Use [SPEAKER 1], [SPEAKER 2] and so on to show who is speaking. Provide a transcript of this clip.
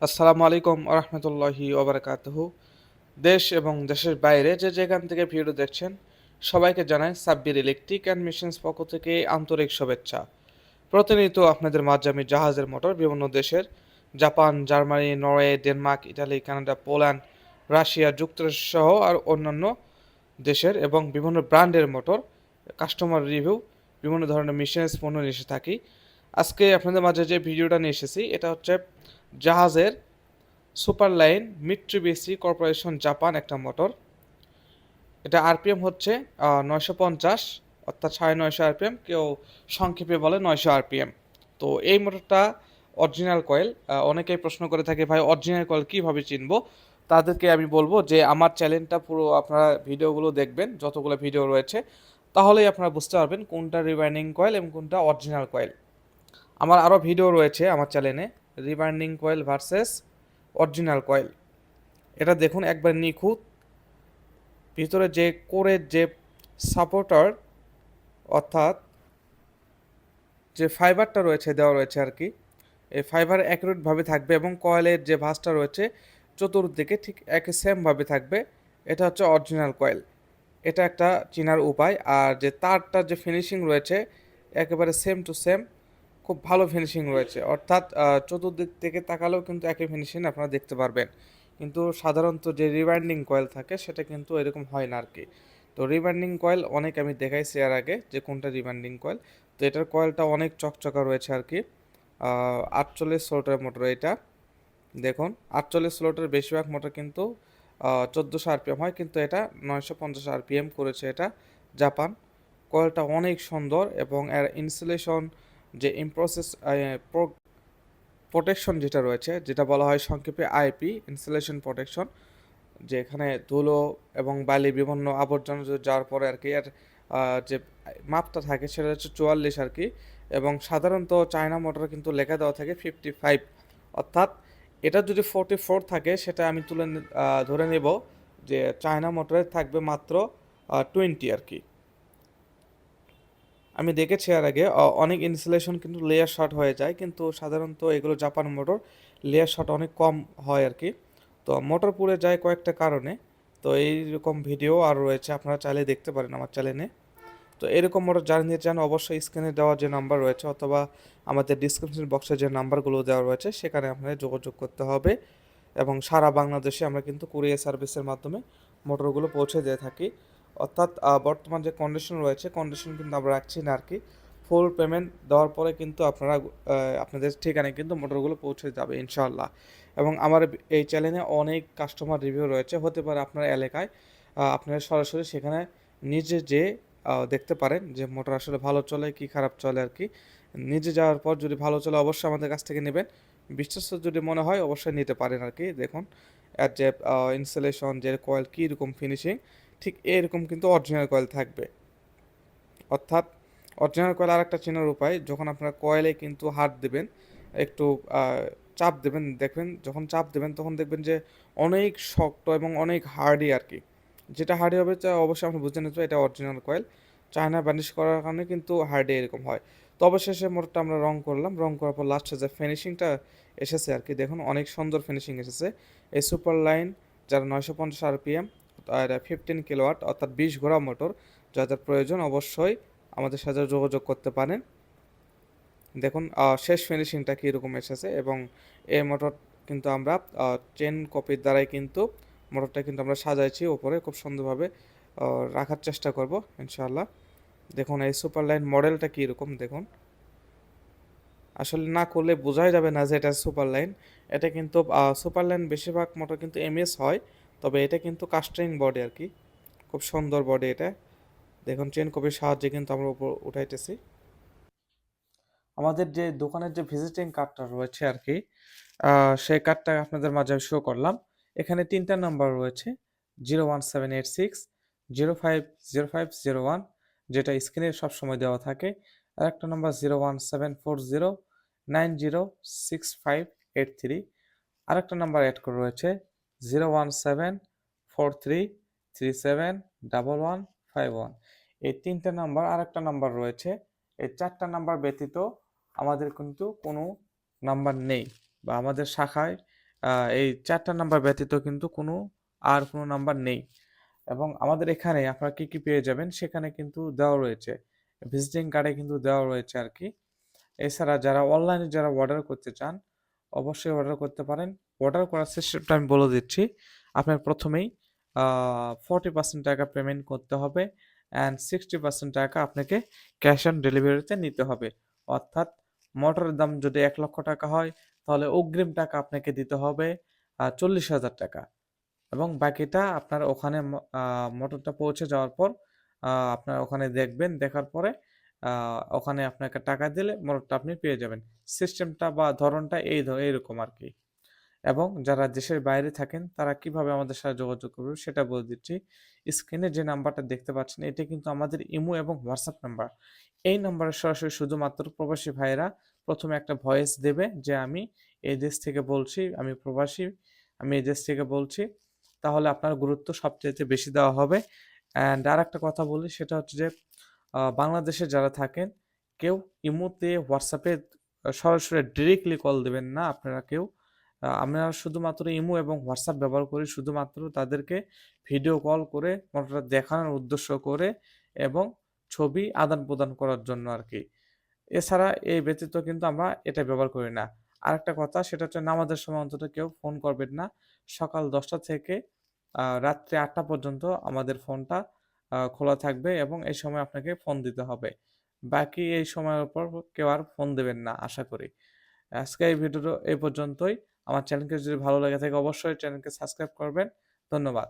[SPEAKER 1] আসসালামু আলাইকুম আরহামতুল্লাহি ওবরাকাতুহু। দেশ এবং দেশের বাইরে যে যেখান থেকে ভিডিও দেখছেন সবাইকে জানাই সাব্বির ইলেকট্রিক অ্যান্ড মেশিনস পক্ষ থেকে আন্তরিক শুভেচ্ছা। প্রতিনিয়ত আপনাদের মাঝে আমি জাহাজের মোটর বিভিন্ন দেশের Japan, Germany, Norway, Denmark, Italy, Canada, Poland, Russia, যুক্তরাষ্ট্র সহ আর অন্যান্য দেশের এবং বিভিন্ন ব্র্যান্ডের মোটর কাস্টমার রিভিউ বিভিন্ন ধরনের মেশিনারিজ পণ্য নিয়ে এসে থাকি। আজকে আপনাদের মাঝে যে ভিডিওটা নিয়ে এসেছি এটা হচ্ছে জাহাজের super line Mitsubishi corporation Japan একটা মোটর। এটা আরপিএম হচ্ছে 950, অর্থাৎ 950 আরপিএম, কেউ সংক্ষেপে বলে 900 আরপিএম। তো এই মোটরটা অরিজিনাল কয়েল। অনেকেই প্রশ্ন করে থাকে ভাই অরিজিনাল কয়েল কীভাবে চিনবো। তাদেরকে আমি বলবো যে আমার চ্যানেলটা পুরো আপনারা ভিডিওগুলো দেখবেন, যতগুলো ভিডিও রয়েছে, তাহলেই আপনারা বুঝতে পারবেন কোনটা রিবাইন্ডিং কয়েল এবং কোনটা অরিজিনাল কয়েল। আমার আরও ভিডিও রয়েছে আমার চ্যানেলে, রিবাইন্ডিং কয়েল ভার্সেস অরিজিনাল কয়েল। এটা দেখুন একবার নিখুঁত, ভিতরে যে কোরের যে সাপোর্টার অর্থাৎ যে ফাইবারটা রয়েছে দেওয়া রয়েছে আর কি, এই ফাইবার অ্যাকুরেটভাবে থাকবে এবং কয়েলের যে ভাঁজটা রয়েছে চতুর্দিকে ঠিক একই সেমভাবে থাকবে। এটা হচ্ছে অরিজিনাল কয়েল। এটা একটা চেনার উপায়। আর যে তারটার যে ফিনিশিং রয়েছে একেবারে সেম টু সেম, খুব ভালো ফিনিশিং রয়েছে, অর্থাৎ চতুর্দিক থেকে তাকালেও কিন্তু একই ফিনিশিং আপনারা দেখতে পারবেন। কিন্তু সাধারণত যে রিবাইন্ডিং কয়েল থাকে সেটা কিন্তু এরকম হয় না আর কি। তো রিবাইন্ডিং কয়েল অনেক আমি দেখাইছি এর আগে যে কোনটা রিবাইন্ডিং কয়েল। তো এটার কয়েলটা অনেক চকচকা রয়েছে আর কি। 48 স্লটের মোটর এটা। দেখুন 48 স্লটের বেশিরভাগ মোটর কিন্তু 1400 আরপিএম হয়, কিন্তু এটা 950 আরপিএম করেছে এটা জাপান। কয়েলটা অনেক সুন্দর এবং এর ইনসুলেশন যে ইনপ্রসেস প্রোটেকশন যেটা রয়েছে, যেটা বলা হয় সংক্ষেপে আইপি, ইনসুলেশন প্রোটেকশন, যে এখানে ধুলো এবং বালি বিভিন্ন আবর্জনা যাওয়ার পরে আর কি এর যে মাপটা থাকে সেটা হচ্ছে 44 আর কি। এবং সাধারণত চায়না মোটর কিন্তু লেখা দেওয়া থাকে 55, অর্থাৎ এটা যদি 44 থাকে সেটা আমি ধরে নেব যে চায়না মোটরে থাকবে মাত্র 20 আর কি। আমি দেখেছি এর আগে অনেক ইনসুলেশন কিন্তু লেয়ার শর্ট হয়ে যায়, কিন্তু সাধারণত এগুলো জাপান মোটর লেয়ার শর্ট অনেক কম হয় আর কি। তো মোটর পুড়ে যায় কয়েকটা কারণে। তো এইরকম ভিডিও আর রয়েছে, আপনারা চাইলে দেখতে পারেন আমার চ্যানেলে। তো এরকম মোটর যারা নিতে চান অবশ্যই স্ক্রিনে দেওয়া যে নাম্বার রয়েছে অথবা আমাদের ডিসক্রিপশন বক্সে যে নাম্বারগুলো দেওয়া রয়েছে সেখানে আপনাদের যোগাযোগ করতে হবে। এবং সারা বাংলাদেশে আমরা কিন্তু কুরিয়ার সার্ভিসের মাধ্যমে মোটরগুলো পৌঁছে দিয়ে থাকি। অর্থাৎ বর্তমান যে কন্ডিশন রয়েছে কন্ডিশন কিন্তু আমরা রাখছি না আর কি। ফুল পেমেন্ট দেওয়ার পরে কিন্তু আপনারা আপনাদের ঠিকানায় কিন্তু মোটরগুলো পৌঁছে যাবে ইনশাআল্লাহ। এবং আমার এই চ্যানেলে অনেক কাস্টমার রিভিউ রয়েছে, হতে পারে আপনার এলাকায় আপনারা সরাসরি সেখানে নিজে যে দেখতে পারেন যে মোটর আসলে ভালো চলে কি খারাপ চলে আর কি। নিজে যাওয়ার পর যদি ভালো চলে অবশ্যই আমাদের কাছ থেকে নেবেন, বিশ্বাস যদি মনে হয় অবশ্যই নিতে পারেন আর কি। দেখুন এর যে ইনস্টলেশন যে কয়েল কীরকম ফিনিশিং, ঠিক এরকম কিন্তু অরিজিনাল কয়েল থাকবে। অর্থাৎ অরিজিনাল কয়েল আর একটা চেনার উপায়, যখন আপনারা কয়েলে কিন্তু হাত দেবেন, একটু চাপ দেবেন, দেখবেন যখন চাপ দেবেন তখন দেখবেন যে অনেক শক্ত এবং অনেক হার্ডি আর কি। যেটা হার্ডি হবে তা অবশ্যই আপনি বুঝে নিতে এটা অরিজিনাল কয়েল। চায়না বার্নিশ করার কারণে কিন্তু হার্ডি এরকম হয়। তো অবশেষে মোটরটা আমরা রং করলাম, রং করার পর লাস্টে যে ফিনিশিংটা এসেছে আর কি, দেখুন অনেক সুন্দর ফিনিশিং এসেছে। এই সুপার লাইন যারা 950 আরপিএম আর 15 কিলোওয়াট অর্থাৎ 20 ঘোড়া মোটর যাদের প্রয়োজন অবশ্যই আমাদের সাথে যোগাযোগ করতে পারেন। দেখুন শেষ ফিনিশিংটা কীরকম এসেছে। এবং এই মোটর কিন্তু আমরা চেন কপির দ্বারাই কিন্তু মোটরটা কিন্তু আমরা সাজাইছি, ওপরে খুব সুন্দরভাবে রাখার চেষ্টা করব ইনশাআল্লাহ। দেখুন এই সুপার লাইন মডেলটা কীরকম দেখুন, আসলে না করলে বোঝাই যাবে না যে এটা সুপার লাইন। এটা কিন্তু সুপার লাইন বেশিরভাগ মোটর কিন্তু এমএস হয়, তবে এটা কিন্তু কাস্টিং বডি আর কি, খুব সুন্দর বডি এটা। দেখুন চেন কপির সাহায্যে কিন্তু আমরা উপর উঠাইতেছি। আমাদের যে দোকানের যে ভিজিটিং কার্ডটা রয়েছে আর কি, সেই কার্ডটা আপনাদের মাঝে শো করলাম। এখানে 3টা নাম্বার রয়েছে, 01786 050501, যেটা স্ক্রিনে সবসময় দেওয়া থাকে। আর একটা নাম্বার 01740906583। আরেকটা নাম্বার অ্যাড করে রয়েছে 01743371151। এই 3টা নাম্বার, আরেকটা নাম্বার রয়েছে। এই 4টা নাম্বার ব্যতীত আমাদের কিন্তু কোনো নাম্বার নেই, বা আমাদের শাখায় এই ৪টা নাম্বার ব্যতীত কিন্তু কোনো নাম্বার নেই। এবং আমাদের এখানে আপনারা কি পেয়ে যাবেন সেখানে কিন্তু দেওয়া রয়েছে। ভিজিটিং কার্ডে কিন্তু দেওয়া রয়েছে আরকি। এছাড়া যারা অর্ডার করতে চান, অবশ্যই অর্ডার করতে পারেন। অর্ডার করার সিস্টেমটা আমি বলে দিচ্ছি। আপনার ১ম এই 40% টাকা পেমেন্ট করতে হবে অ্যান্ড 60% টাকা আপনাকে ক্যাশ অন ডেলিভারিতে নিতে হবে। অর্থাৎ মোটরের দাম যদি ৳১,০০,০০০ হয়, তাহলে অগ্রিম টাকা আপনাকে দিতে হবে ৳৪০,০০০ এবং বাকিটা আপনার ওখানে মোটরটা পৌঁছে যাওয়ার পর আপনার ওখানে দেখবেন। দেখার পরে ওখানে আপনাকে টাকা দিলে মোটরটা আপনি পেয়ে যাবেন। সিস্টেমটা বা ধরনটা এইরকম আরকি। এবং যারা দেশের বাইরে থাকেন তারা কিভাবে আমাদের সাথে যোগাযোগ করবে সেটা বলে দিচ্ছি। স্ক্রিনে যে নাম্বারটা দেখতে পাচ্ছেন এটা কিন্তু আমাদের ইমো এবং হোয়াটসঅ্যাপ নাম্বার। এই নাম্বারে সরাসরি শুধুমাত্র প্রবাসী ভাইয়েরা ১ম এ একটা ভয়েস দেবে যে, "আমি এই দেশ থেকে বলছি, আমি প্রবাসী, আমি এই দেশ থেকে বলছি।" তাহলে আপনার গুরুত্ব সবচাইতে বেশি দেওয়া হবে। অ্যান্ড আরেকটা কথা বলি সেটা হচ্ছে যে, বাংলাদেশে যারা থাকেন কেউ ইমোতে, হোয়াটসঅ্যাপে সরাসরি ডিরেক্টলি কল দিবেন না আপনারা কেউ। আমরা শুধুমাত্র ইমো এবং হোয়াটসঅ্যাপ ব্যবহার করি শুধুমাত্র তাদেরকে ভিডিও কল করে মোটরটা দেখানোর উদ্দেশ্য করে এবং ছবি আদান-প্রদান করার জন্য আরকি। এছাড়া এই ব্যতীত কিন্তু আমরা এটা ব্যবহার করি না। আরেকটা কথা সেটা হচ্ছে নামাজের সময় অন্তত কেউ ফোন করবেন না। সকাল ১০টা থেকে রাত্রি ৮টা পর্যন্ত আমাদের ফোনটা খোলা থাকবে এবং এই সময় আপনাকে ফোন দিতে হবে। বাকি এই সময়ের পর কেউ আর ফোন দিবেন না আশা করি। আজকে এই ভিডিওটা এই পর্যন্তই। আমার চ্যানেলকে যদি ভালো লেগে থাকে অবশ্যই চ্যানেলকে সাবস্ক্রাইব করবেন। ধন্যবাদ।